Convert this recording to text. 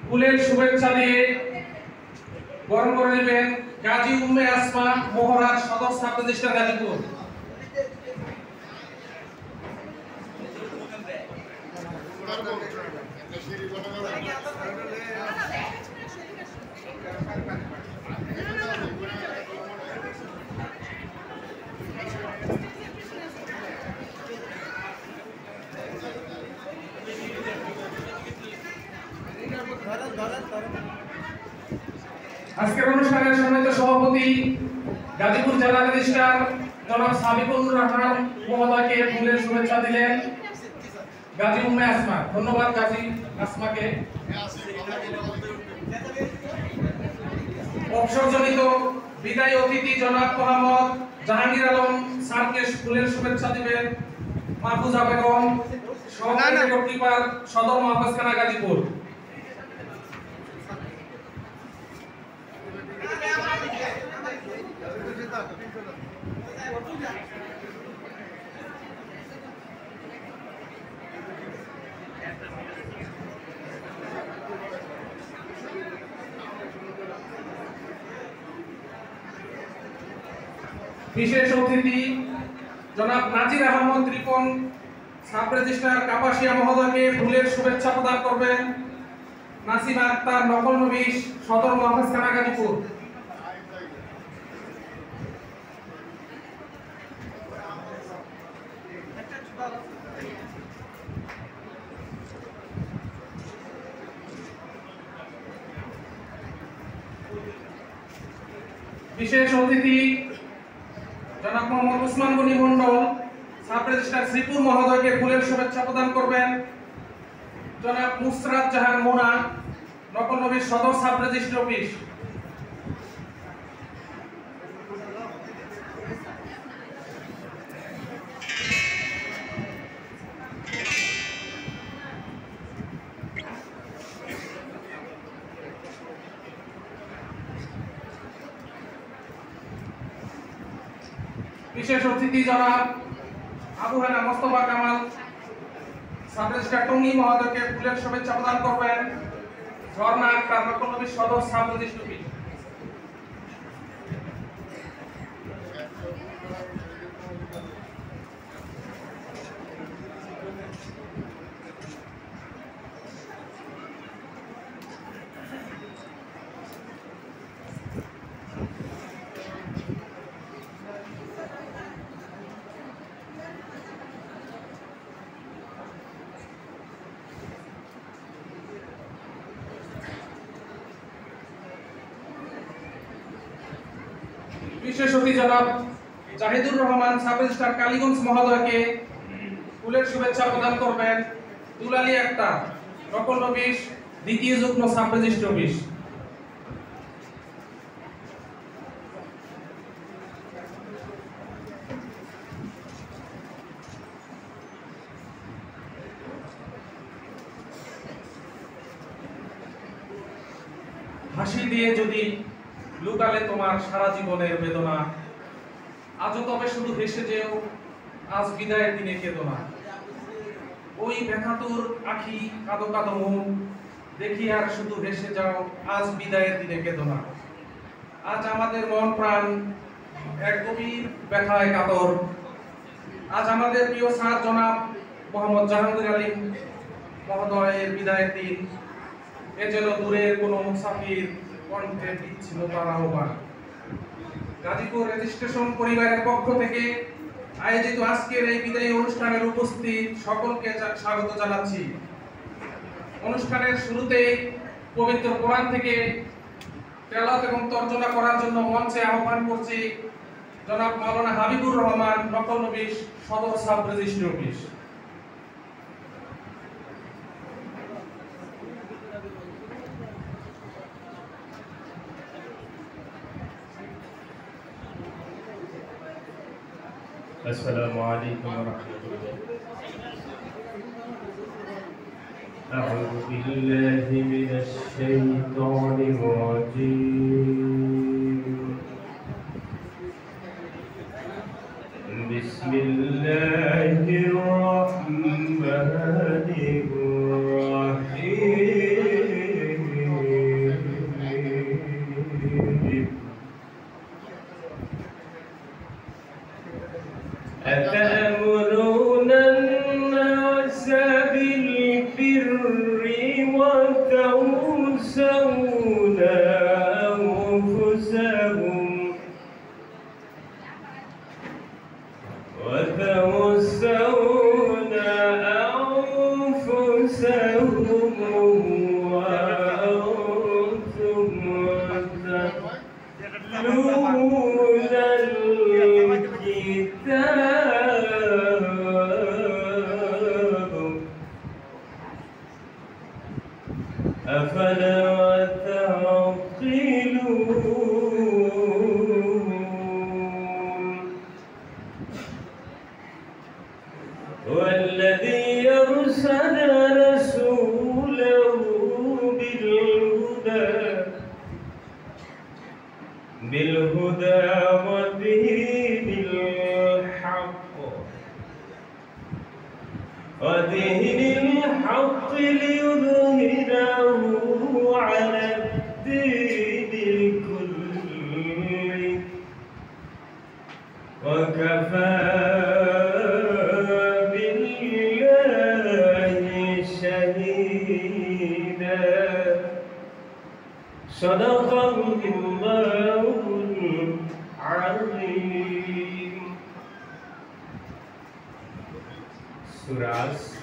ফুলের শুভেচ্ছা দিয়ে বরণ করে নেবেন গাজী উম্মে আসমা মোহরার সদর ছাত্র প্রতিষ্ঠান গাজীপুর। আজকের অনুষ্ঠানের সম্মানিত সভাপতি গাজীপুর জেলা রেজিস্ট্রার জনাব সাবিকুর রহমান মহোদয়কে ফুলের শুভেচ্ছা দিলেন গাজী উম্মে আসমা। ধন্যবাদ গাজী আসমাকে। অবসরজনিত বিদায়ী অতিথি জনাব মোহাম্মদ জাহাঙ্গীর আলম স্যারকে ফুলের শুভেচ্ছা দিবেন মাহফুজা বেগম, সহকারী কর্তৃপক্ষ সদর মহাকাশখানা গাজীপুর। বিশেষ অতিথি জনাব নাজির আহমদ রিপন সাব রেজিস্ট্রার কাপাসিয়া মহোদয়কে ফুলের শুভেচ্ছা প্রদান করবেন নাসিমা আক্তার, নকল নবিশ, সদর মহাকাশখানা গাজীপুর। বিশেষ অতিথি জনাব মোহাম্মদ উসমান গনি মন্ডল সাব রেজিস্ট্রার শ্রীপুর মহোদয়কে ফুলের শুভেচ্ছা প্রদান করবেন জনাব নুসরাত জাহান মোনা, নকল নবিশ, সদর সাব রেজিস্ট্রি অফিস। বিশেষ অতিথি জনাব আবু হানা মোস্তফা কামাল সাব রেজিস্ট্রার টঙ্গী মহোদয়কে ফুলের শুভেচ্ছা প্রদান করবেন ঝর্ণা আক্তার, নকল নবিশ, সদর সাব রেজিস্ট্রি অফিস। বিশেষ অতিথি জনাব জাহিদুর রহমান সাব রেজিস্ট্রার কালীগঞ্জ মহোদয়কে ফুলের শুভেচ্ছা প্রদান করবেন দুলালী আক্তার, নকল নবিশ, দ্বিতীয় যুগ্ম সাব রেজিস্ট্রি অফিস। হাসি দিয়ে যদি লুকালে তোমার সারা জীবনের বেদনা, আজও তবে শুধু হেসে যেও, আজ বিদায়ের দিনে কেঁদো না। ওই ব্যথাতুর আখি, কাঁদো কাঁদো মন, দেখি আর শুধু হেসে যাও, আজ বিদায়ের দিনে কেঁদো না। আজ আমাদের মন প্রাণ এক গভীর ব্যথায় কাতর। আজ আমাদের প্রিয় স্যার জনাব মোহাম্মদ জাহাঙ্গীর আলী মহোদয়ের বিদায়ের দিন। এ যেন দূরের কোনো মুসাফির কণ্ঠে দিচ্ছিল তার আহ্বান। গাজীপুর রেজিস্ট্রেশন পরিবারের পক্ষ থেকে আয়োজিত আজকের এই বিদায়ী অনুষ্ঠানের উপস্থিত সকলকে স্বাগত জানাচ্ছি। অনুষ্ঠানের শুরুতে পবিত্র কোরআন থেকে তেলাওয়াত এবং তর্জমা করার জন্য মঞ্চে আহ্বান করছি জনাব মাওলানা হাবিবুর রহমান, নকল নবিশ, সদর সাব রেজিস্ট্রি অফিস। السلام عليكم ورحمة الله. أعوذ بالله من الشيطان الرجيم. بسم الله الرحمن الرحيم. أفلا تعقلون والذي أرسل رسوله بالهدى ودين الحق ليظهره على الدين كله وكفى بالله شهيدا صدق الله العظيم. سورة